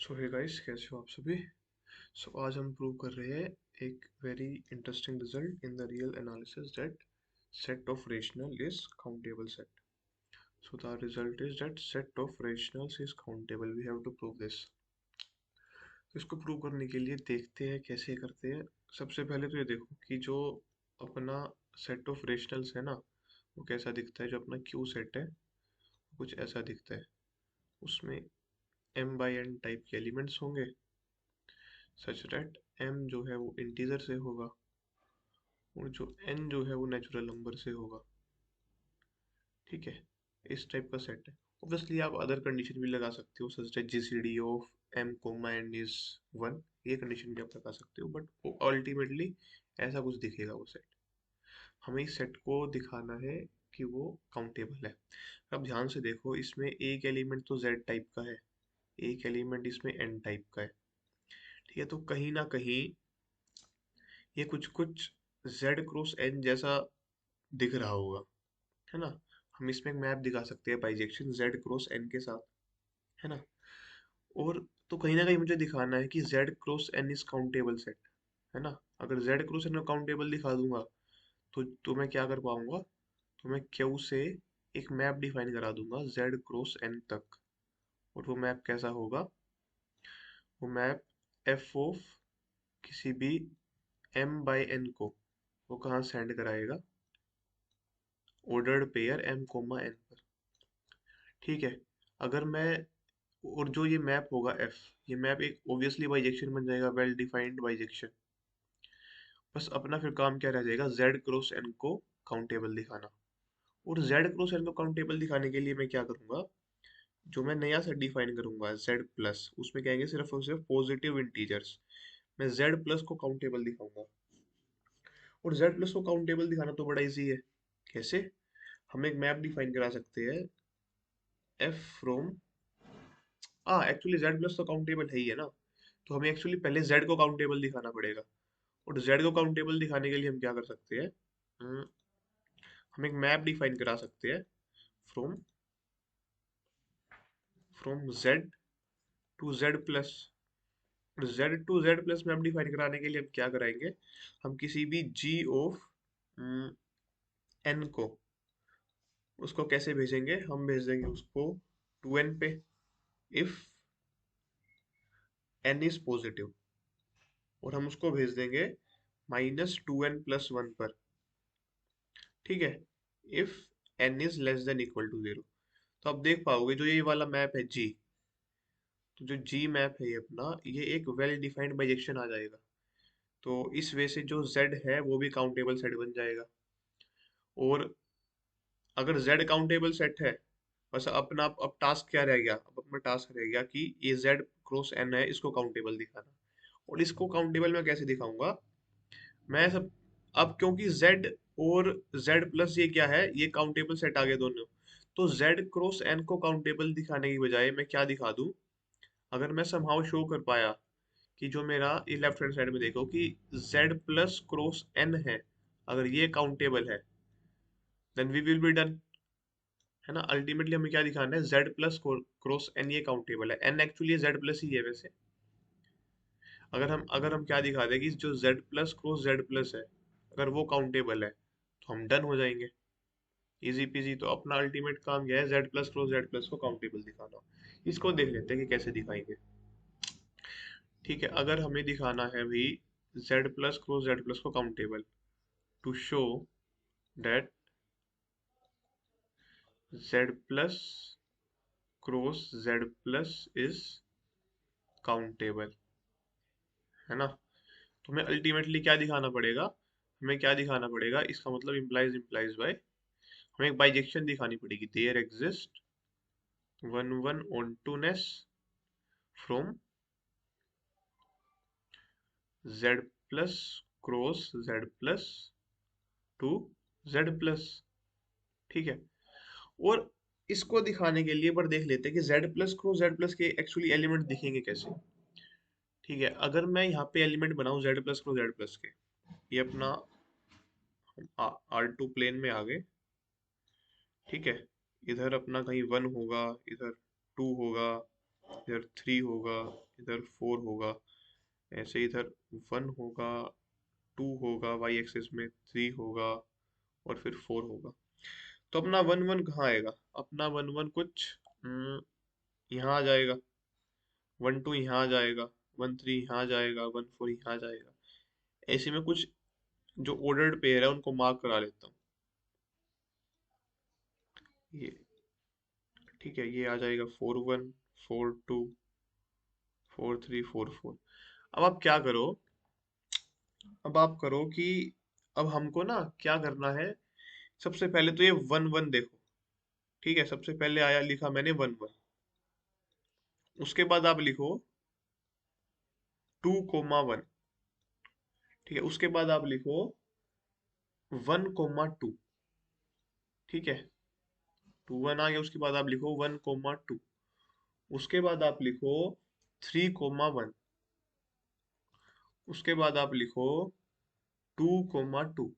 सो hey guys, कैसे हो आप सभी। आज हम प्रूव कर रहे हैं एक very interesting result in the real analysis that set of rational is countable set. So the result is that set of rationals is countable. We have to prove this. तो इसको प्रूव करने के लिए देखते हैं कैसे करते हैं। सबसे पहले तो ये देखो कि जो अपना सेट ऑफ रेशनल्स है ना, वो कैसा दिखता है। जो अपना क्यू सेट है कुछ ऐसा दिखता है। उसमें m बाई n टाइप के एलिमेंट्स होंगे सच दैट m जो है वो इंटीजर से होगा और जो n जो है वो नेचुरल नंबर से होगा। ठीक है, इस टाइप का सेट है। ऑब्वियसली आप अदर कंडीशन भी लगा सकते हो such that GCD of m comma n is 1। ये कंडीशन भी आप लगा सकते हो, बट अल्टीमेटली ऐसा कुछ दिखेगा वो सेट। हमें इस सेट को दिखाना है कि वो काउंटेबल है। अब ध्यान से देखो, इसमें एक एलिमेंट तो z टाइप का है, एक एलिमेंट इसमें n टाइप का है। ठीक है, तो कहीं ना कहीं ये कुछ कुछ z क्रॉस n जैसा दिख रहा होगा, है ना। हम इसमें एक मैप दिखा सकते हैं बाइजेक्शन z क्रॉस n के साथ, है ना। और तो कहीं ना कहीं मुझे दिखाना है कि z cross n is countable set, है ना। अगर z क्रॉस n को काउंटेबल दिखा दूंगा तो मैं क्या कर पाऊंगा, तो मैं q से एक मैप डिफाइन करा दूंगा z क्रॉस n तक। और वो मैप कैसा होगा, वो मैप f ऑफ किसी भी m बाई n को वो कहाँ सेंड कराएगा, ordered pair m comma n पर। ठीक है, अगर मैं और जो ये मैप होगा f, ये मैप एक ऑब्वियसली बाइजेक्शन बन जाएगा, वेल डिफाइंड बाइजेक्शन। बस अपना फिर काम क्या रह जाएगा, z क्रॉस n को काउंटेबल दिखाना। और z क्रॉस n को काउंटेबल दिखाने के लिए मैं क्या करूंगा, जो मैं नया सेट डिफाइन करूंगा z प्लस, उसमें कहेंगे सिर्फ और सिर्फ पॉजिटिव इंटीजर्स। मैं z प्लस को काउंटेबल दिखाऊंगा। और z प्लस को काउंटेबल दिखाना तो बड़ा इजी है। कैसे, हम एक मैप डिफाइन करा सकते हैं f from, actually z plus तो काउंटेबल है ही है ना। तो हमें एक्चुअली पहले z को काउंटेबल दिखाना पड़ेगा। और z को काउंटेबल दिखाने के लिए हम क्या कर सकते हैं, हम्म, हम एक मैप डिफाइन करा सकते हैं from from z to z plus. और z to z plus map define कराने के लिए हम क्या कराएंगे, हम किसी भी g ऑफ n को, उसको कैसे भेजेंगे, हम भेज देंगे उसको 2n पे इफ n इज पॉजिटिव। और हम उसको भेज देंगे -2n+1 पर। ठीक है, if n is less than equal to 0। तो आप देख पाओगे जो ये वाला मैप है g, तो जो g मैप है ये अपना, ये एक वेल डिफाइंड बाइजेक्शन आ जाएगा। तो इस वे से जो z है वो भी काउंटेबल सेट बन जाएगा। और अगर z काउंटेबल सेट है, बस अपना अब टास्क क्या रह गया, अब अपना टास्क रह गया कि ये z क्रॉस n है, इसको काउंटेबल दिखाना। और इसको काउंटेबल मैं कैसे दिखाऊंगा, मैं सब, अब क्योंकि z और z प्लस ये क्या है, ये काउंटेबल सेट आ गए दोनों। तो z क्रॉस n को काउंटेबल दिखाने की बजाय मैं क्या दिखा दूं, अगर मैं समहाउ शो कर पाया कि जो मेरा ये लेफ्ट हैंड साइड में देखो कि z प्लस क्रॉस n है, अगर ये काउंटेबल है then we will be done, है ना। अल्टीमेटली हमें क्या दिखाना है, z प्लस क्रॉस n ये काउंटेबल है। n एक्चुअली z प्लस ही है वैसे। अगर हम क्या दिखा दें कि जो z plus cross z plus है, अगर वो काउंटेबल है तो हम डन हो जाएंगे, इजी पीजी। तो अपना अल्टीमेट काम क्या है, z plus cross z plus को काउंटेबल दिखाना। इसको देख लेते हैं कि कैसे दिखाएंगे। ठीक है, अगर हमें दिखाना है भाई z plus cross z plus को countable, to show that z plus cross z plus is countable, है ना। तो हमें अल्टीमेटली क्या दिखाना पड़ेगा, हमें क्या दिखाना पड़ेगा, इसका मतलब इम्प्लाइज बाय, हमें एक बाइजेक्शन दिखानी पड़ेगी, there exist one ontoness from z plus cross z plus to z plus. ठीक है, और इसको दिखाने के लिए पर देख लेते हैं कि z plus cross z plus के एक्चुअली एलिमेंट दिखेंगे कैसे। ठीक है, अगर मैं यहाँ पे एलिमेंट बनाऊं z plus cross z plus k, ये अपना R2 प्लेन में आ गए। ठीक है, इधर अपना कहीं 1 होगा, इधर 2 होगा, इधर 3 होगा, इधर 4 होगा, ऐसे इधर 1 होगा, 2 होगा, वाई एक्सिस में 3 होगा और फिर 4 होगा। तो अपना 1 1 कहाँ आएगा? अपना 1 1 कुछ यहाँ आ जाएगा, 1 2 यहाँ आ जाएगा, 1 3 यहाँ आ जाएगा, 1 4 यहाँ आ जाएगा। ऐसे में कुछ जो ऑर्डर्ड पेयर है उनको मार्क करा लेता हूँ। ये ठीक है, ये आ जाएगा 4 1 4 2 4 3 4 4। अब आप क्या करो, अब आप करो कि अब हमको ना क्या करना है। सबसे पहले तो ये 1 1 देखो, ठीक है, सबसे पहले आया लिखा मैंने 1 1। उसके बाद आप लिखो 2 1, ठीक है। उसके बाद आप लिखो 1 2, ठीक है। 2 1 आ गया, उसके बाद आप लिखो 1 2। उसके बाद आप लिखो 3 1। उसके बाद आप लिखो 2 2।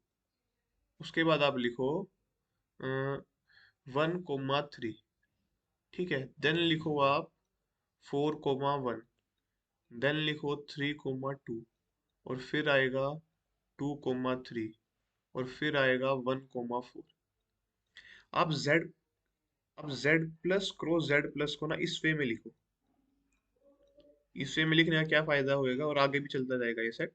उसके बाद आप लिखो 1 3, ठीक है। देन लिखो आप 4 1, देन लिखो 3 2 और फिर आएगा 2 3 और फिर आएगा 1 4। आप z, अब z plus cross z plus को ना इस वे में लिखो। इस वे में लिखने का क्या फायदा होएगा, और आगे भी चलता जाएगा ये सेट।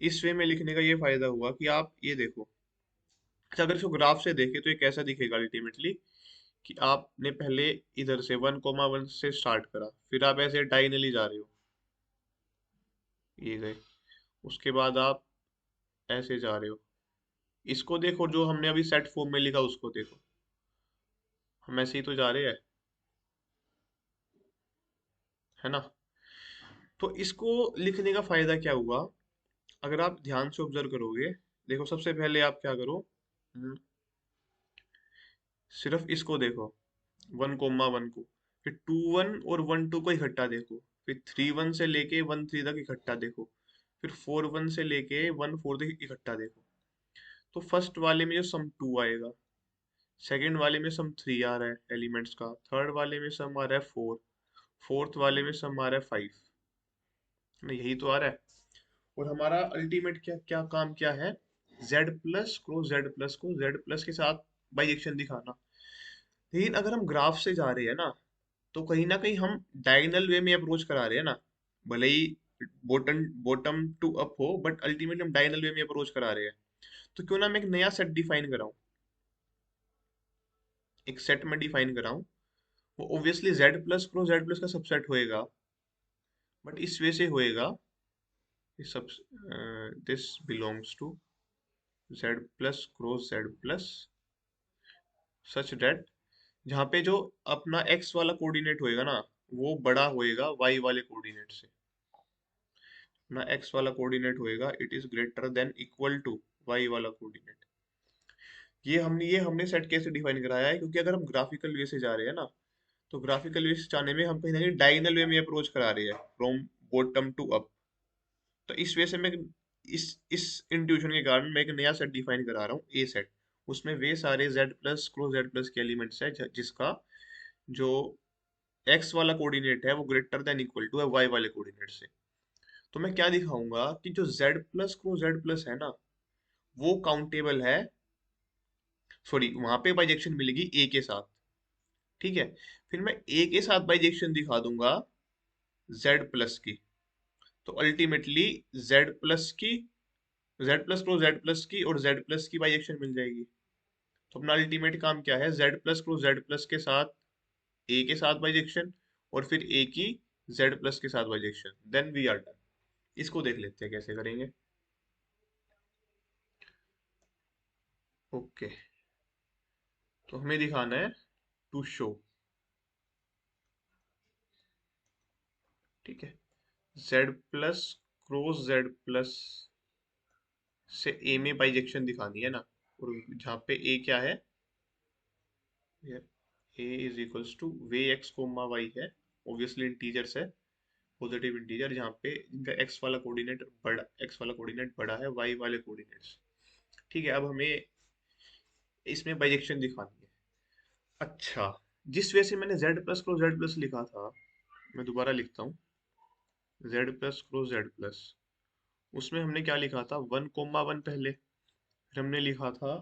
इस वे में लिखने का ये फायदा हुआ कि आप ये देखो, अच्छा अगर इसको ग्राफ से देखें तो ये कैसा दिखेगा अल्टीमेटली, कि आपने पहले इधर से 1 1 से स्टार्ट करा, फिर आप ऐसे डायगनली जा रहे हो, ये गए। उसके बाद आप ऐसे जा रहे हो, इसको देखो जो हमने अभी सेट फॉर्म में लिखा उसको देखो, हम ऐसे ही तो जा रहे हैं, है ना। तो इसको लिखने का फायदा क्या हुआ, अगर आप ध्यान से ऑब्जर्व करोगे, देखो सबसे पहले आप क्या करो, हम्म, सिर्फ इसको देखो 1 1 को, फिर 2 1 और 1 2 को इकट्ठा देखो, फिर 3 1 से लेके 1 3 तक इकट्ठा देखो, फिर 4 1 से लेके 1 4 तक इकट्ठा देखो। तो फर्स्ट वाले में जो सम 2 आएगा, सेकंड वाले में सम 3 आ रहा है एलिमेंट्स का, थर्ड वाले में सम आ रहा है 4, फोर्थ वाले में सम आ रहा है 5, ना यही तो आ रहा है। और हमारा अल्टीमेट क्या क्या काम क्या है, z प्लस को z प्लस को z प्लस के साथ बाइजेक्शन दिखाना। लेकिन अगर हम ग्राफ से जा रहे हैं ना, तो कहीं ना कहीं हम डायगोनल वे में अप्रोच करा रहे हैं ना, भले ही बॉटम बॉटम टू अप हो, बट अल्टीमेटली हम डायगोनल वे में अप्रोच करा रहे हैं। तो क्यों ना मैं एक नया सेट डिफाइन कराऊं, एक सेट में डिफाइन कराऊं। वो obviously z plus cross z plus का सबसेट होएगा, बट इस वे से होएगा, सब this belongs to z plus cross z plus such that, जहाँ पे जो अपना x वाला कोऑर्डिनेट होएगा ना, वो बड़ा होएगा y वाले कोऑर्डिनेट से। अपना x वाला कोऑर्डिनेट होएगा it is greater than equal to y वाला कोऑर्डिनेट। ये हमने सेट कैसे डिफाइन कराया है, क्योंकि अगर हम ग्राफिकल वे से जा रहे हैं ना, तो ग्राफिकल वे से जाने में हम कहीं ना कहीं डायगोनल वे में अप्रोच करा रहे हैं, फ्रॉम बॉटम टू अप। तो इस वजह से मैं इस इंट्यूशन के कारण मैं एक नया सेट डिफाइन करा रहा हूँ, ए सेट। उसमें वे सारे z plus cross z plus के एलिमेंट्स है, जिसका जो x वाला कोऑर्डिनेट है वो ग्रेटर देन इक्वल टू है y वाले कोऑर्डिनेट से। तो मैं क्या दिखाऊंगा कि जो z plus cross z plus है ना, वो काउंटेबल है, सॉरी वहां पे बाइजेक्शन मिलेगी a के साथ, ठीक है। फिर मैं a के साथ बाइजेक्शन दिखा दूंगा z प्लस की, तो अल्टीमेटली z प्लस की, z plus cross z plus की और z प्लस की बाइजेक्शन मिल जाएगी। तो अपना अल्टीमेट काम क्या है, z plus cross z plus के साथ a के साथ बाइजेक्शन, और फिर a की z प्लस के साथ bijection, then we are done. इसको देख लेते हैं कैसे करेंगे। ओके, तो हमें दिखाना है टू शो, ठीक है, z plus cross z plus से a में बाइजेक्शन दिखानी है ना, और जहाँ पे a क्या है, a is equals to way x comma y है, ऑब्वियसली इंटीजर्स है, पॉजिटिव इंटीजर, जहाँ पे इनका x वाला कोऑर्डिनेट बड़ा है y वाले कोऑर्डिनेट्स, ठीक है। अब हमें इसमें बाइजेक्शन दिखानी है। अच्छा, जिस वजह से मैंने Z plus cross Z plus लिखा था, मैं दोबारा लिखता हूँ, Z plus cross Z plus, उसमें हमने क्या लिखा था, 1,1 पहले, फिर हमने लिखा था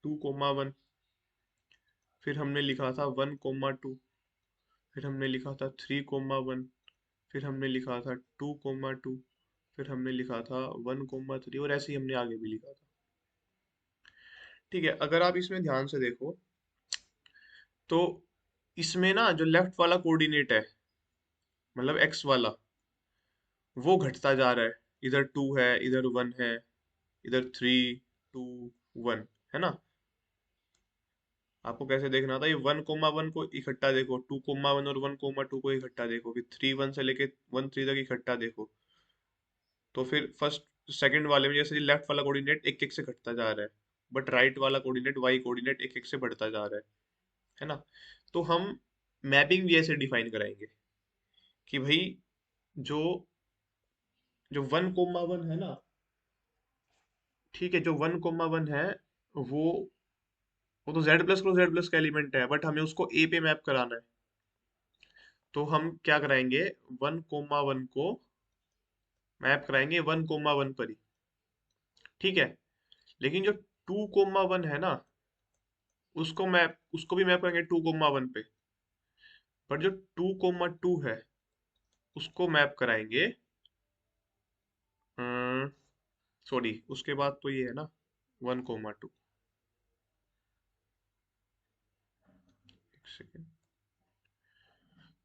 2,1, फिर हमने लिखा था 1,2, फिर हमने लिखा था 3,1, फिर हमने लिखा था 2,2, फिर हमने लिखा था 1,3, और ऐसे ही हमने आगे भी लिखा था। ठीक है, अगर आप इसमें ध्यान से देखो तो इसमें ना जो लेफ्ट वाला कोऑर्डिनेट है, मतलब एक्स वाला, वो घटता जा रहा है। इधर 2 है, इधर 1 है, इधर 3, 2, 1, है ना। आपको कैसे देखना था, ये 1,1 को इकट्ठा देखो, 2,1 और 1,2 को इकट्ठा देखो, फिर 3,1 से लेके 1,3 तक इकट्ठा देखो। तो फिर फर्स्ट सेकंड वाले में जैसे लेफ्ट वाला कोऑर्डिनेट एक एक से घटता जा रहा है, बट राइट वाला कोऑर्डिनेट वाई कोऑर्डिनेट एक एक से बढ़ता जा रहा है ना। तो हम मैपिंग भी ऐसे डिफाइन कराएंगे कि भाई जो जो 1,1 है ना, ठीक है, जो 1,1 है, वो वो तो जेड प्लस जेड प्लस का एलिमेंट है, बट हमें उसको ए पे मैप कराना है। तो हम क्या कराएंगे, 1,1 को मैप कराएंगे 1,1 पर ही, ठीक है। लेकिन जो 2,1 है ना, उसको भी मैप करेंगे 2,1 पे, पर जो 2,2 है उसको मैप कराएंगे, सॉरी, उसके बाद तो ये है ना 1,2, एक सेकेंड,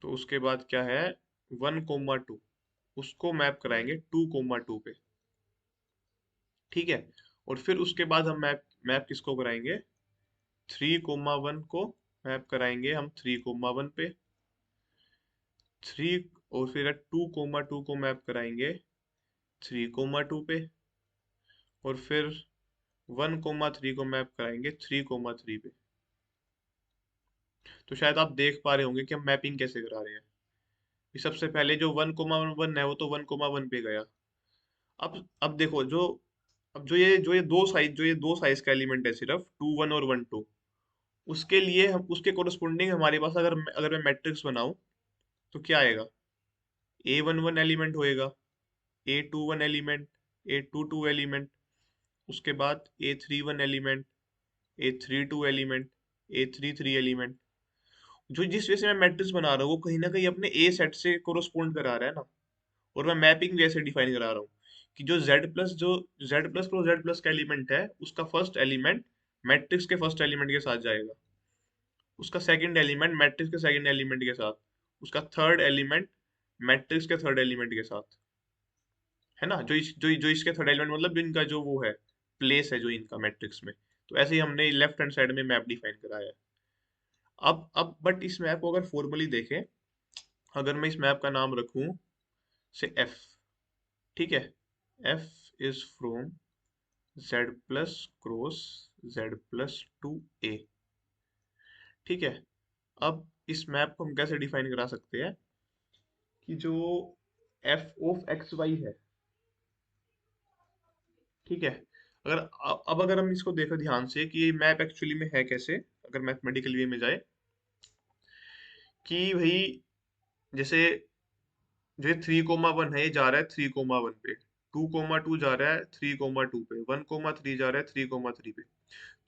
तो उसके बाद क्या है, 1,2, उसको मैप कराएंगे 2,2 पे, ठीक है। और फिर उसके बाद हम मैप मैप किसको कराएंगे, 3,1 को मैप कराएंगे हम 3,1 पे, 3, और फिर 2,2 को मैप कराएंगे 3,2 पे, और फिर 1,3 को मैप कराएंगे 3,3 पे। तो शायद आप देख पा रहे होंगे कि हम मैपिंग कैसे करा रहे हैं। ये सबसे पहले जो 1,1 है वो तो 1,1 पे गया। अब देखो, अब जो ये दो साइज का एलिमेंट है, सिर्फ 2,1 और 1,2, उसके लिए हम उसके कोरस्पोंडिंग हमारे पास अगर अगर मैं मैट्रिक्स बनाऊं तो क्या आएगा, A11 एलिमेंट होएगा, A21 एलिमेंट, A22 एलिमेंट, उसके बाद A31 element, A32 element, A33 element. जो जिस वजह से मैं मैट्रिक्स बना रहा हूँ वो कहीं ना कहीं अपने ए सेट से कोरस्पोंड करा रहा है ना। और मैं मैपिंग भी ऐसे डिफाइन करा रहा हूँ कि जो जेड प्लस को जेड प्लस का एलिमेंट है, उसका फर्स्ट एलिमेंट मैट्रिक्स के फर्स्ट एलिमेंट के साथ जाएगा, उसका सेकंड एलिमेंट मैट्रिक्स के सेकंड एलिमेंट के साथ, उसका थर्ड एलिमेंट मैट्रिक्स के थर्ड एलिमेंट के साथ, है ना। जो इसके थर्ड एलिमेंट मतलब जो इनका जो वो है, प्लेस है जो इनका मैट्रिक्स में। तो ऐसे ही हमने लेफ्ट हैंड साइड में मैप डिफाइन कराया है। अब बट इस मैप को अगर फॉर्मली देखें, अगर मैं इस मैप का नाम रखूं से एफ, ठीक है, F is from Z plus cross Z plus to A, ठीक है। अब इस मैप को हम कैसे डिफाइन करा सकते हैं कि जो एफ ऑफ एक्स वाई है, ठीक है। अब अगर हम इसको देखो ध्यान से कि ये मैप एक्चुअली में है कैसे, अगर मैथमेटिकल वे में जाए, कि भाई जैसे जो ये 3,1 है ये जा रहा है 3,1 पे, 2,2 जा रहा है 3,2 पे, 1,3 जा रहा है 3,3 पे।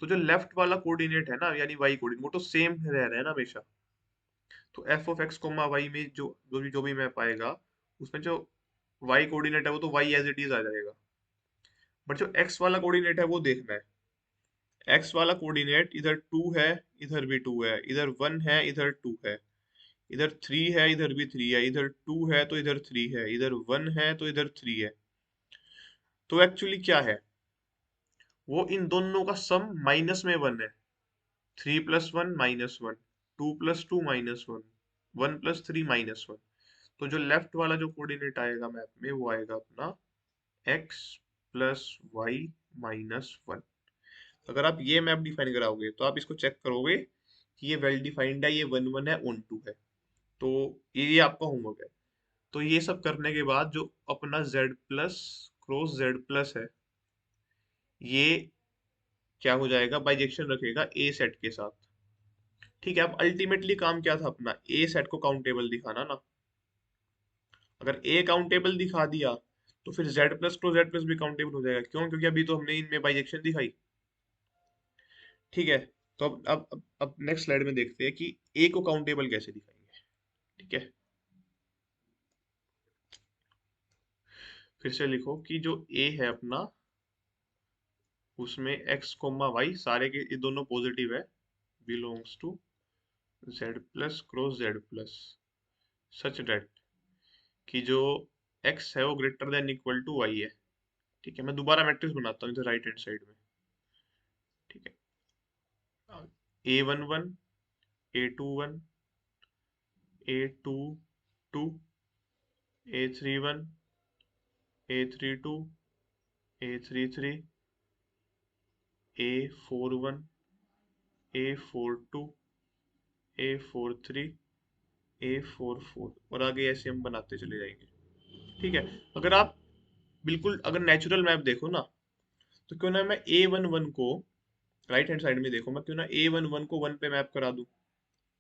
तो जो लेफ्ट वाला कोऑर्डिनेट है ना, यानी वाई कोऑर्डिनेट, वो तो सेम रह रहा है ना हमेशा। तो f of x comma y में जो भी मैप आएगा, उसमें जो वाई कोऑर्डिनेट है वो तो वाई एज इट इज आ जाएगा। बट जो एक्स वाला कोऑर्डिनेट है वो देखना है। एक्स वाला कोऑर्डिनेट इधर 2 है, इधर भी 2 है, इधर 1 है, इधर 2 है, इधर 3 है, इधर भी 3 है, इधर 2 है तो इधर 3 है, इधर 1 है तो इधर 3 है। तो एक्चुअली क्या है, वो इन दोनों का सम -1 है। 3+1 -1, 2+2 -1, 1+3 -1। तो जो लेफ्ट वाला जो कोऑर्डिनेट आएगा मैप में वो आएगा अपना x प्लस वाई -1। अगर आप ये मैप डिफाइन कराओगे तो आप इसको चेक करोगे कि ये वेल डिफाइंड है, ये 1 1 है, ऑन 2 है। तो ये आपका होमवर्क है। तो ये सब करने के बाद जो अपना z plus cross z plus है, ये क्या हो जाएगा, बाइजेक्शन रखेगा ए सेट के साथ, ठीक है, अब अल्टीमेटली काम क्या था अपना, ए सेट को काउंटेबल दिखाना ना। अगर ए काउंटेबल दिखा दिया तो फिर जेड प्लस को जेड प्लस भी काउंटेबल हो जाएगा। क्यों? क्योंकि अभी तो हमने इनमें बाइजेक्शन दिखाई। ठीक है, तो अब नेक्स्ट स्लाइड में देखते हैं कि ए को काउंटेबल कैसे दिखाएंगे। ठीक है, फिर से लिखो कि जो ए है अपना, उसमें एक्स कोमा वाई सारे के ये दोनों पॉजिटिव है, belongs to z plus cross Z plus, such that कि जो एक्स है वो greater than equal to y है। ठीक है, मैं दोबारा मैट्रिक्स बनाता हूँ इधर राइट हैंड साइड में। ठीक है, A11, A21, A22, A31, A32, A33, A41, A42, A43, A44 और आगे ऐसे हम बनाते चले जाएंगे। ठीक है, अगर आप बिल्कुल अगर नेचुरल मैप देखो ना, तो क्यों ना मैं A11 को राइट हैंड साइड में देखो, मैं क्यों ना A11 को 1 पे मैप करा दूं,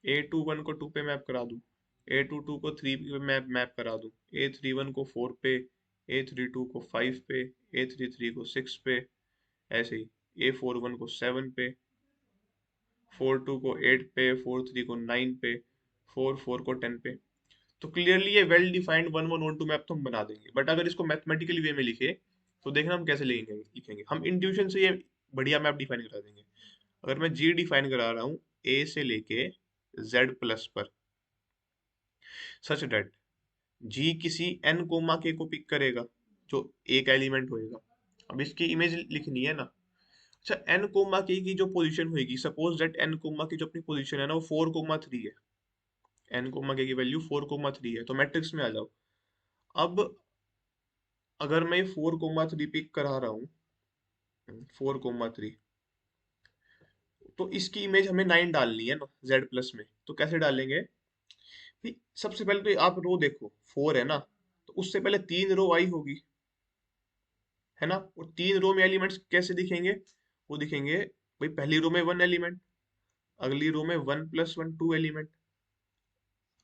A21 को 2 पे मैप करा दूं, A22 को 3 पे मैप मैप करा दूं, A31 को 4 पे, A32 को 5 पे, A33 को 6 पे, ऐसे ही A41 को 7 पे, 42 को 8 पे, 43 को 9 पे, 44 को 10 पे। तो क्लियरली ये वेल डिफाइंड 1 1 1 2 मैप तो हम बना देंगे, बट अगर इसको मैथमेटिकली वे में लिखे तो देखना हम कैसे लिखेंगे लिखेंगे हम इंट्यूशन से ये बढ़िया मैप डिफाइन करा देंगे। अगर मैं जी डिफाइन करा रहा हूँ ए से लेके जेड प्लस पर, सच डेट जी किसी एन कोमा के को पिक करेगा जो एक एलिमेंट होएगा। अब इसकी इमेज लिखनी है ना। अच्छा, एन कोमा के की जो पोजीशन होगी, सपोज दैट एन कोमा की जो अपनी पोजीशन है ना वो 4,3 है, एन कोमा के की वैल्यू 4,3 है, तो मैट्रिक्स में आ जाओ। अब अगर मैं 4,3 पिक करा रहा हूँ, 4,3, तो इसकी इमेज हमें 9 डालनी है ना जेड प्लस में, तो कैसे डालेंगे भाई? सबसे पहले तो आप रो देखो, 4 है ना, तो उससे पहले 3 रो आई होगी, है ना। और 3 रो में एलिमेंट्स कैसे दिखेंगे? वो दिखेंगे भाई, पहली रो में 1 एलिमेंट, अगली रो में 1 + 1 2 एलिमेंट,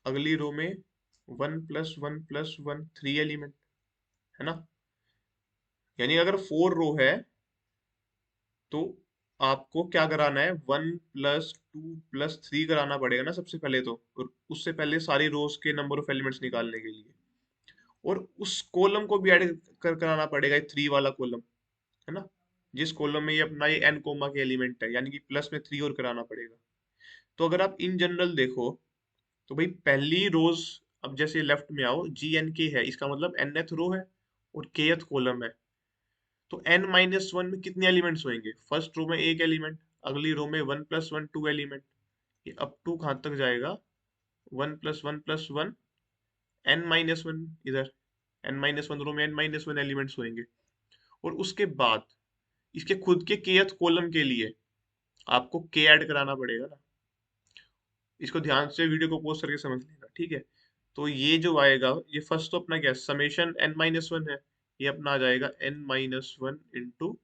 अगली रो में 1 + 1 + 1 3 एलिमेंट, है ना। यानी अगर 4 रो है तो आपको क्या कराना है, 1 + 2 + 3 कराना पड़ेगा ना सबसे पहले तो, और उससे पहले सारी रोज के नंबर ऑफ एलिमेंट्स निकालने के लिए, और उस कॉलम को भी ऐड कराना पड़ेगा, 3 वाला कॉलम, है ना, जिस कॉलम में ये अपना ये एन कोमा के एलिमेंट है, यानी कि प्लस में 3 और कराना पड़ेगा। तो अगर आप इन जनरल देखो तो भाई पहली रोज, अब जैसे लेफ्ट में आओ, जी एन के है, इसका मतलब nth रो है और kth कॉलम है। तो n-1 में कितने एलिमेंट्स होंगे? फर्स्ट रो में एक एलिमेंट, अगली रो में 1 + 1 2 एलिमेंट, ये अप टू कहाँ तक जाएगा, 1 + 1 + 1 n-1, इधर n-1 रो में n-1 एलिमेंट्स होंगे। और उसके बाद इसके खुद के kth कॉलम के लिए आपको k ऐड कराना पड़ेगा ना। इसको ध्यान से वीडियो को पॉज करके समझ लेना, ठीक है। तो ये जो आएगा, ये फर्स्ट तो अपना क्या, समेशन n-1 है, ये अपना आ जाएगा n-1 इंटू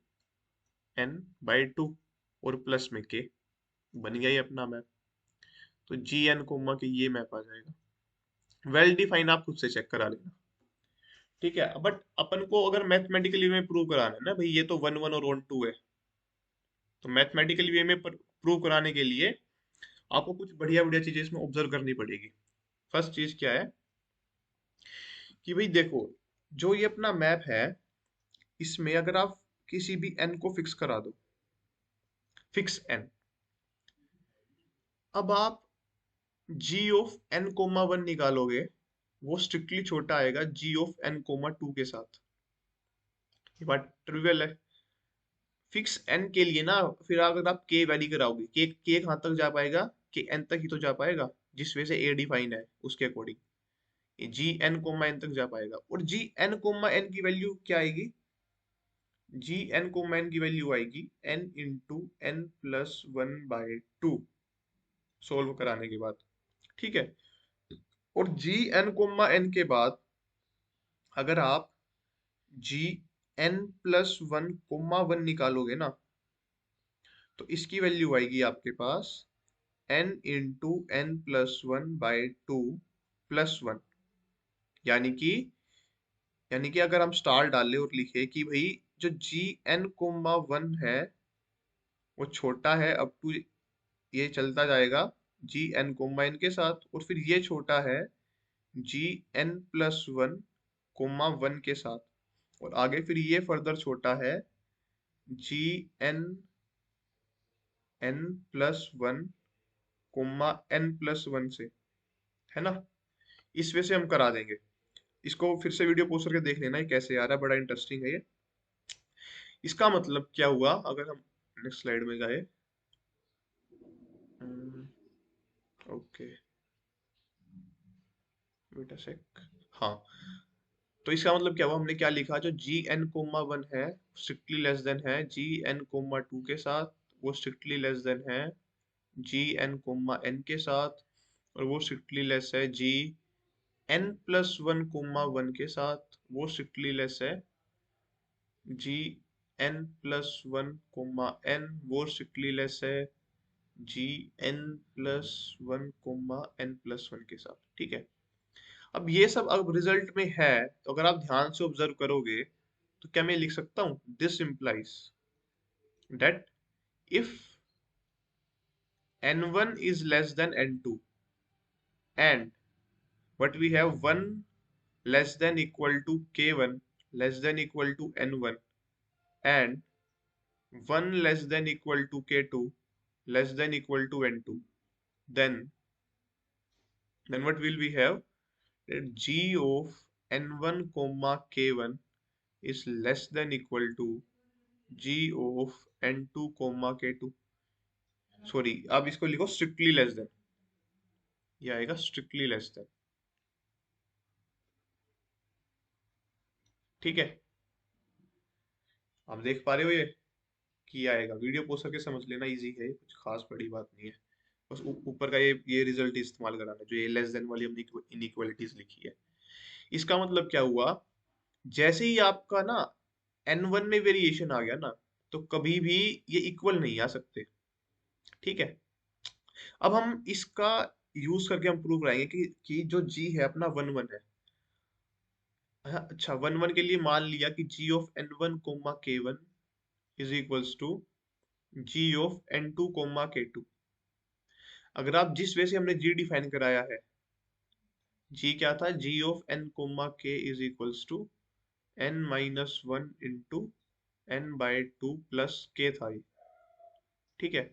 n/2 और प्लस में k, बन गया ये अपना मैप। तो जी एन कोमा के ये मैप आ जाएगा। वेल डिफाइन, आप खुद से चेक करा लेना। ठीक है, बट अपन को अगर मैथमेटिकली में प्रूव कराना है ना भाई, ये तो 1 1 और 1 2 है, तो मैथमेटिकली वे में प्रूव कराने के लिए आपको कुछ बढ़िया बढ़िया चीजें इसमें ऑब्जर्व करनी पड़ेगी। फर्स्ट चीज क्या है कि भाई देखो, जो ये अपना मैप है, इसमें अगर आप किसी भी एन को फिक्स करा दो, फिक्स एन, अब आप जी ऑफ एन कोमा 1 निकालोगे, वो स्ट्रिक्टली छोटा आएगा जी ऑफ एन कोमा 2 के साथ। ये बात ट्रिवियल है। फिक्स एन के लिए ना, फिर अगर आप के वैली कराओगे, के कहाँ तक जा पाएगा, के एन तक ही तो जा पाएगा, जिस वजह से ए डिफाइन है उसके according G n comma N तक जा पाएगा। और जी एन कोमा एन की वैल्यू क्या आएगी, जी एन कोमा एन की वैल्यू आएगी एन इंटू n+1/2, सोल्व कराने के बाद। ठीक है, और जी एन कोमा एन के बाद अगर आप जी n+1 कोमा 1 निकालोगे ना, तो इसकी वैल्यू आएगी आपके पास n इंटू n+1/2+1, यानी कि अगर हम स्टार डालें और लिखे कि भाई जो gn, 1 है वो छोटा है अप टू, ये चलता जाएगा gn, n के साथ, और फिर ये छोटा है gn+1, 1 के साथ, और आगे फिर ये फर्दर छोटा है gn, n+1, n+1 से, है ना। इस वे से हम करा देंगे। इसको फिर से वीडियो पोस्ट करके देख लेना ये कैसे आ रहा है, बड़ा इंटरेस्टिंग है ये। इसका मतलब क्या हुआ, अगर हम नेक्स्ट स्लाइड में जाए। ओके, वेट अ सेक। हाँ, तो इसका मतलब क्या हुआ, हमने क्या लिखा, जो gn, 1 है स्ट्रिक्टली लेस देन है gn, 2 के साथ, वो स्ट्रिक्टली लेस देन है gn, n के साथ, और वो स्ट्रिक्टली लेस है gn+1, 1 के साथ, वो स्ट्रिक्टली लेस है gn+1, n, वो स्ट्रिक्टली लेस है gn+1, n+1 के साथ, ठीक है। अब ये सब अब रिजल्ट में है, तो अगर आप ध्यान से ऑब्जर्व करोगे तो क्या मैं लिख सकता हूँ, this implies that if n1 is less than n2 and but we have 1 less than equal to k1 less than equal to n1 and 1 less than equal to k2 less than equal to n2, then what will we have, that g of n1 comma k1 is less than equal to g of n2 comma k2, sorry आप इसको लिखो strictly less than, ये आएगा strictly less than, ठीक है। आप देख पा रहे हो ये कि आएगा, वीडियो पोस्ट करके समझ लेना, इजी है, कुछ खास बड़ी बात नहीं है। बस ऊपर का ये रिजल्ट इस्तेमाल कराना, जो ये लेस देन वाली हमने इनइक्वालिटीज लिखी है। इसका मतलब क्या हुआ, जैसे ही आपका ना n1 में वेरिएशन आ गया ना, तो कभी भी ये इक्वल नहीं आ सकते, ठीक है। अब हम इसका यूज करके हम प्रूव कराएंगे कि जो g है अपना 1 1 है। हाँ, अच्छा 1 1 के लिए मान लिया कि g of n1 comma k1 is equals to g of n2 comma k2। अगर आप जिस वे से हमने g डिफाइन कराया है, g क्या था, g of n comma k is equals to n-1 into n/2 plus k था ये, ठीक है।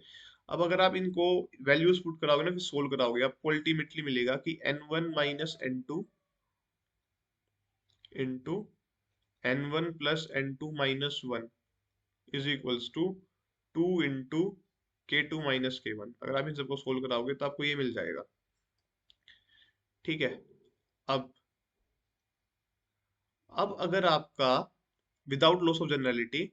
अब अगर आप इनको वैल्यूज पुट कराओगे ना, फिर सोल्व कराओगे, आपको अल्टीमेटली मिलेगा कि n1 minus n2 into n1 plus n2 minus 1 is equals to 2 into k2 minus k1। अगर आप इन सबको सोल्व कराओगे तो आपको ये मिल जाएगा, ठीक है। अब अगर आपका विदाउट लॉस ऑफ जनरलिटी,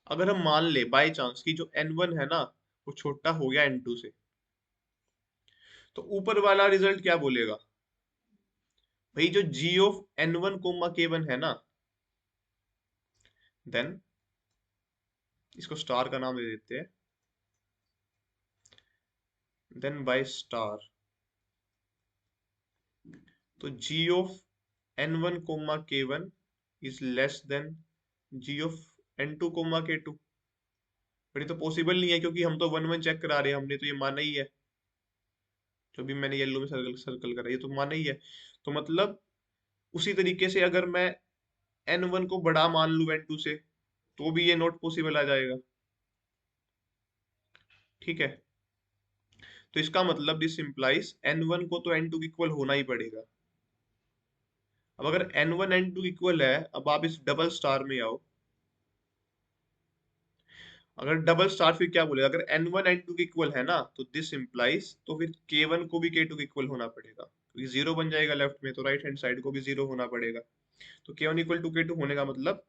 अगर हम मान ले बाय चांस कि जो n1 है ना वो छोटा हो गया n2 से, तो ऊपर वाला रिजल्ट क्या बोलेगा, भाई जो g of n1 comma k1 है ना, देन इसको स्टार का नाम दे देते हैं, देन बाय स्टार, तो g of n1 comma k1 is less than g of n2 comma k2। But ये तो पॉसिबल नहीं है, क्योंकि हम तो 1 1 चेक करा रहे हैं, हमने तो ये माना ही है, जो भी मैंने येलो में सर्कल सर्कल करा ये तो माना ही है। तो मतलब उसी तरीके से अगर मैं n1 को बड़ा मान लूं n2 से, तो भी ये नॉट पॉसिबल आ जाएगा, ठीक है। तो इसका मतलब दिस इंप्लाइज n1 को तो n2 इक्वल होना ही पड़ेगा। अब अगर n1 n2 इक्वल है, अब आप इस डबल स्टार में आओ, अगर डबल स्टार फिर क्या बोलेगा, अगर n1 n2 इक्वल है ना, तो दिस इंप्लाइज तो फिर k1 को भी k2 इक्वल होना पड़ेगा, क्योंकि जीरो बन जाएगा लेफ्ट में, तो राइट हैंड साइड को भी जीरो होना पड़ेगा। तो k1 इक्वल टू k2 होने का मतलब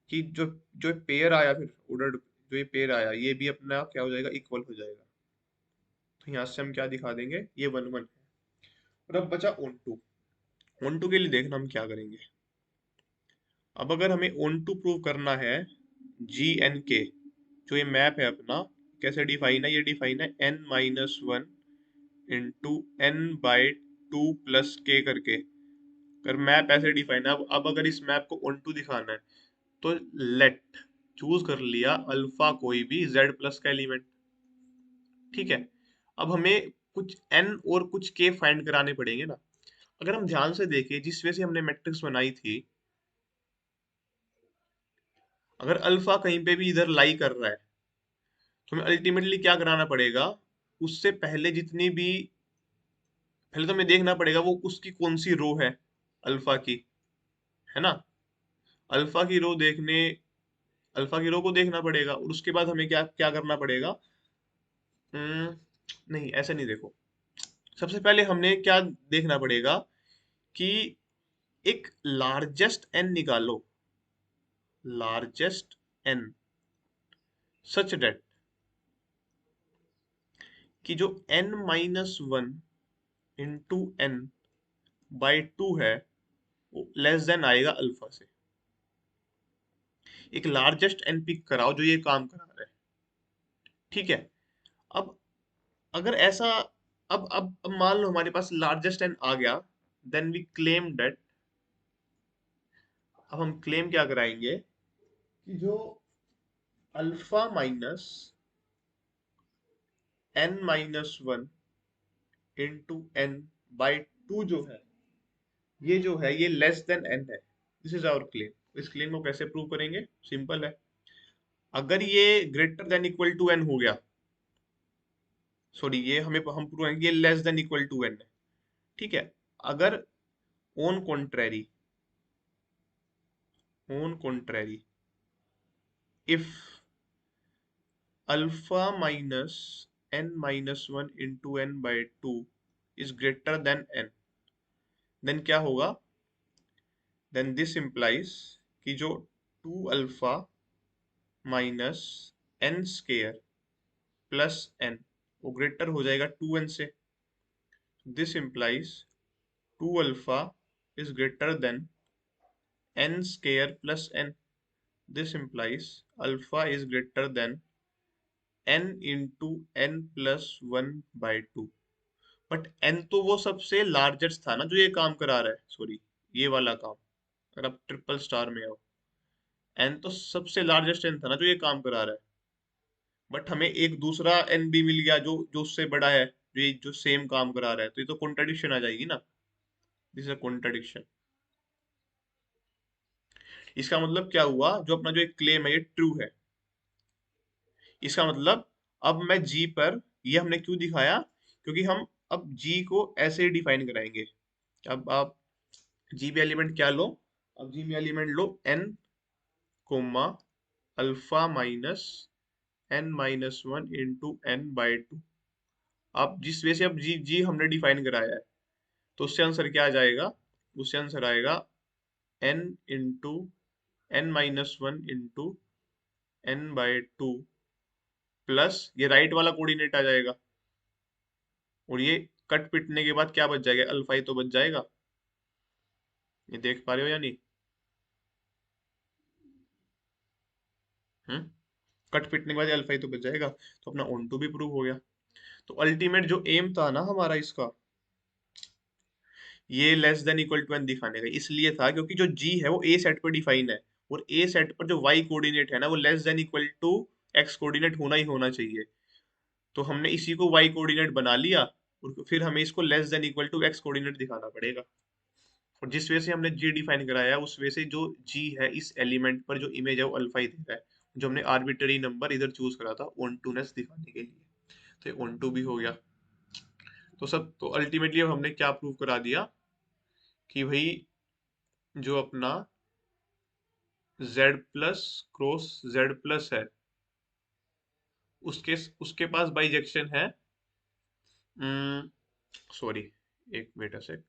कि जो जो पेयर आया, फिर ऑर्डर जो ये पेयर आया, ये भी अपना क्या हो जाएगा, इक्वल हो जाएगा। तो यहाँ से हम क्या दिखा देंगे, ये 1 1 है। और अब बचा ऑन टू। ऑन टू के लिए देखना हम क्या करेंगे। अब अगर हमें ऑन टू प्रूव करना है जी एन के, जो ये मैप है अपना कैसे डिफाइन है, ये डिफाइन है n-1 into n by 2 plus k करके। अगर मैप ऐसे डिफाइन है, अब अगर इस मैप को ऑन टू दिखाना है तो लेट चूज कर लिया अल्फा कोई भी z प्लस का एलिमेंट। ठीक है, अब हमें कुछ n और कुछ k फाइंड कराने पड़ेंगे ना। अगर हम ध्यान से देखें जिस वजह से हमने मैट्रिक्स बनाई थी, अगर अल्फा कहीं पे भी इधर लाई कर रहा है तो हमें अल्टीमेटली क्या कराना पड़ेगा, उससे पहले जितनी भी, पहले तो हमें देखना पड़ेगा वो उसकी कौन सी रो है अल्फा की, है ना। अल्फा की रो देखने, अल्फा की रो को देखना पड़ेगा और उसके बाद हमें क्या क्या करना पड़ेगा। नहीं ऐसे नहीं, देखो सबसे पहले हमने क्या देखना पड़ेगा कि एक लार्जेस्ट एन निकालो, लार्जेस्ट एन सच डेट कि जो n-1 इंटू एन बाई 2 है वो लेस देन आएगा अल्फा से। एक लार्जेस्ट एन पिक कराओ जो ये काम करा रहा है। ठीक है, अब अगर ऐसा, अब मान लो हमारे पास लार्जेस्ट एन आ गया, देन वी क्लेम दैट, अब हम क्लेम क्या कराएंगे कि जो alpha minus n-1 into n by 2 जो है, ये जो है ये लेस देन एन है। This is our claim. इस क्लेम को कैसे प्रूव करेंगे, सिंपल है। अगर ये greater than equal to n हो गया, सॉरी ये हम प्रूव करेंगे ये less than equal to n है। ठीक है, अगर on contrary, on contrary if alpha minus n-1 into n by 2 is greater than n, then क्या होगा, देन दिस इम्प्लाइज कि जो 2 alpha minus n square plus n वो ग्रेटर हो जाएगा 2n से। This implies 2 alpha is greater than n square plus n। This implies alpha is greater than n into n plus 1/2। But n तो वो सबसे largest था ना जो ये काम करा रहा है, सॉरी ये वाला काम, अगर आप ट्रिपल स्टार में आओ, n तो सबसे लार्जेस्ट n था ना जो ये काम करा रहा है। बट हमें एक दूसरा n भी मिल गया जो जो उससे बड़ा है, जो ये जो सेम काम करा रहा है, तो ये तो कॉन्ट्रडिक्शन आ जाएगी ना। This is a contradiction. इसका मतलब क्या हुआ, जो अपना जो एक क्लेम है ये ट्रू है। इसका मतलब अब मैं g पर, ये हमने क्यों दिखाया, क्योंकि हम अब g को ऐसे डिफाइन कराएंगे। अब आप g में एलिमेंट क्या लो, अब g में एलिमेंट लो n comma alpha minus n-1 into n by 2। अब जिस वे से अब जी हमने डिफाइन कराया है तो उससे आंसर क्या आ जाएगा, उससे आंसर आएगा n into n-1 into n by 2 plus ये राइट वाला कोऑर्डिनेट आ जाएगा और ये कट पिटने के बाद क्या बच जाएगा, अल्फा ही तो बच जाएगा। ये देख पा रहे हो या नहीं। हम्म, कट पिटने के बाद अल्फा ही तो बच जाएगा, तो अपना ऑन टू भी प्रूव हो गया। तो अल्टीमेट जो एम था ना हमारा इसका, ये less than equal to n दिखाने का इसलिए था क्योंकि जो जी है वो ए सेट पर डिफाइन है और ए सेट पर जो वाई कोऑर्डिनेट है ना वो less than equal to x coordinate होना ही होना चाहिए। तो हमने इसी को वाई कोऑर्डिनेट बना लिया और फिर हमें इसको less than equal to x coordinate दिखाना पड़ेगा। और जिस वजह से हमने जी डिफाइन कराया उस वजह से जो जी है इस एलिमेंट पर जो इमेज है वो अल्फा ही दे रहा है, जो हमने आर्बिट्ररी नंबर इधर चूज करा था ऑन टू नेस दिखाने के लिए। तो ऑन टू भी हो गया। तो सब तो अल्टीमेटली अब हमने क्या प्रूव करा दिया कि भाई जो अपना z plus cross z plus है उसके उसके पास बाइजेक्शन है, सॉरी एक वेट अ सेक,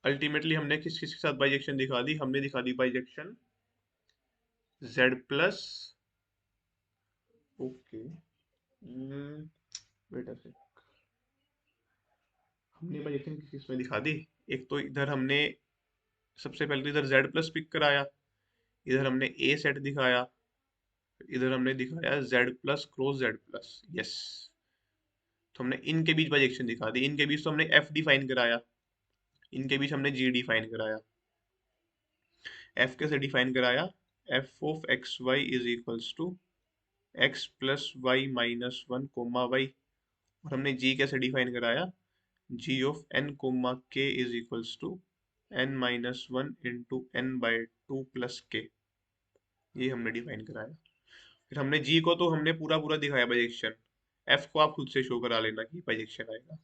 अल्टीमेटली हमने किस किस के साथ बाइजेक्शन दिखा दी, हमने दिखा दी bijection z plus, okay wait a sec, हमने बाइजेक्शन किस किस में दिखा दी। एक तो इधर हमने सबसे पहले तो इधर z प्लस पिक कराया, इधर हमने a सेट दिखाया, इधर हमने दिखाया Z plus cross Z plus, yes. तो हमने इनके बीच बाइजेक्शन दिखा दी, इनके बीच तो हमने एफ डिफाइन कराया, इनके बीच हमने जी डिफाइन कराया। एफ कैसे डिफाइन कराया? F of x y is equals to x plus y minus one comma y. और हमने जी कैसे डिफाइन कराया? G of n comma k is equals to n minus one into n by two plus k. ये हमने define कराया। फिर हमने जी को तो हमने पूरा पूरा दिखाया बाइजेक्शन, एफ को आप खुद से शो करा लेना कि बाइजेक्शन आएगा।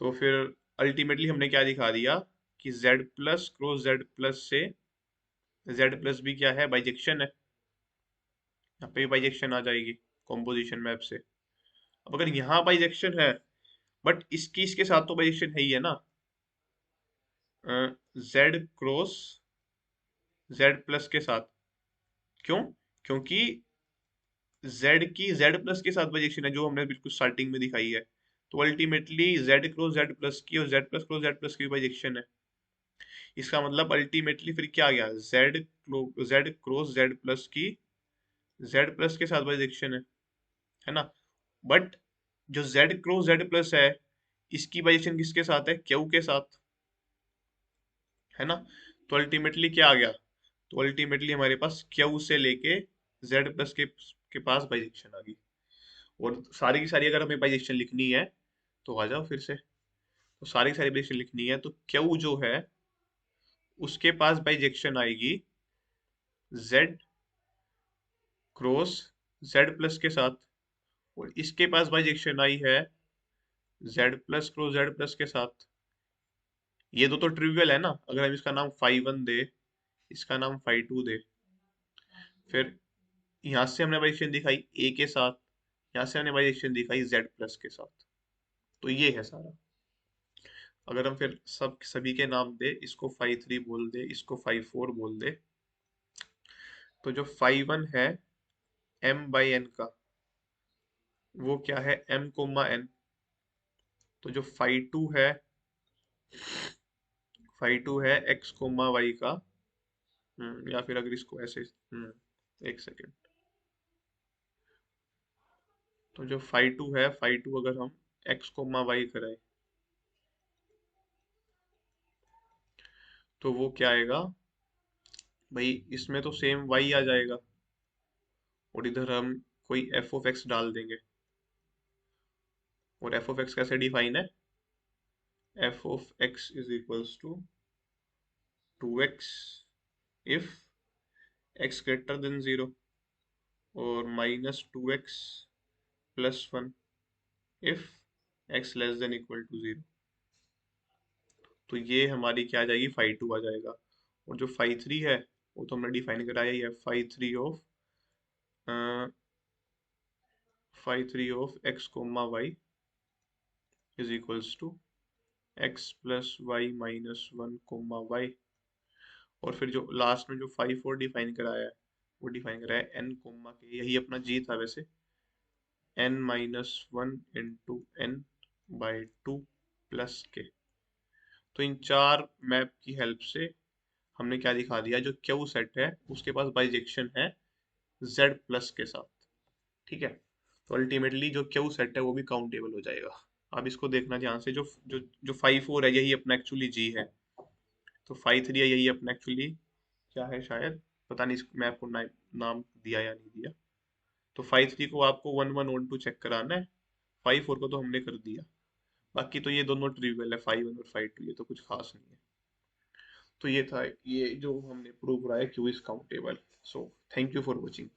तो फिर अल्टीमेटली हमने क्या दिखा दिया कि z plus cross z plus से z प्लस भी क्या है? बाइजेक्शन है। यहाँ पे बाइजेक्शन आ जाएगी कॉम्पोजिशन मैप से। अब अगर यहाँ बाइजेक्शन है, बट इसकी इसके साथ तो बाइजेक्शन है ही है ना, z क्रॉस z प्लस के साथ। क्यों? क्योंकि z की z प्लस के साथ बाइजेक्शन है, जो हमने बिल्कुल स्टार्टिंग में दिखाई है। तो ultimately z cross z plus की और z plus cross z plus की बाइजेक्शन है। इसका मतलब अल्टीमेटली फिर क्या गया? z क्रॉस z प्लस की z प्लस के साथ बाइजेक्शन है ना। बट जो z क्रॉस z प्लस है, इसकी बाइजेक्शन किसके साथ है? क्यू के साथ, है ना। तो अल्टीमेटली क्या आ गया? तो अल्टीमेटली हमारे पास क्यू से लेके z प्लस के पास बाइजेक्शन आ गई। और सारी की सारी अगर हमें बाइजेक्शन लिखनी है तो आ जाओ फिर से। तो सारी की सारी बाइजेक्शन लिखनी है तो क्यू जो है उसके पास बाइजेक्शन आएगी z क्रॉस z प्लस के साथ, और इसके पास बाइजेक्शन आई है z plus cross z plus के साथ। ये तो ट्रिवियल है ना। अगर हम इसका नाम फाई वन दे, इसका नाम फाई टू दे, फिर यहाँ से हमने बाइजेक्शन दिखाई ए के साथ, यहाँ से हमने बाइजेक्शन दिखाई z प्लस के साथ। तो ये है सारा। अगर हम फिर सब सभी के नाम दे, इसको फाई थ्री बोल दे, इसको फाई फोर बोल दे, तो जो फाई वन है m बाई n का, वो क्या है? m comma n। तो जो फाई टू है x कोमा y का। या फिर अगर इसको ऐसे, एक सेकेंड। तो जो फाई टू है, फाई टू अगर हम x कोमा y कराए, तो वो क्या आएगा भाई? इसमें तो सेम y आ जाएगा, और इधर हम कोई f ऑफ x डाल देंगे। और f ऑफ x कैसे डिफाइन है? f of x is equals to 2x if x greater than 0, और minus 2x plus one if x less than equal to 0। तो ये हमारी क्या आ जाएगी? फाई टू आ जाएगा। और जो फाई थ्री है वो तो हमने डिफाइन कराया ही है, phi three of x comma y is equals to x plus y minus one comma y. और फिर जो लास्ट में जो फाई फोर डिफाइन कराया है, वो डिफाइन कराया है एन कोमा के, यही अपना जी था वैसे, n minus one into n by two plus k. तो इन चार मैप की हेल्प से हमने क्या दिखा दिया? जो क्यू सेट है उसके पास बाइजेक्शन है z प्लस के साथ। ठीक है। तो अल्टीमेटली जो क्यू सेट है वो भी काउंटेबल हो जाएगा। अब इसको देखना ध्यान से, जो जो जो फाइव फोर है यही अपना एक्चुअली जी है, तो फाइव थ्री है यही अपना एक्चुअली क्या है शायद, पता नहीं इसको मैं आपको नाम दिया या नहीं दिया। तो फाइव थ्री को आपको one one one two check कराना है, फाइव फोर को तो हमने कर दिया। बाकी तो ये दोनों ट्रिवियल है, फाइव वन और फाइव टू, ये तो कुछ खास नहीं है। तो ये था, ये जो हमने प्रूव कराया Q is countable. So thank you for watching.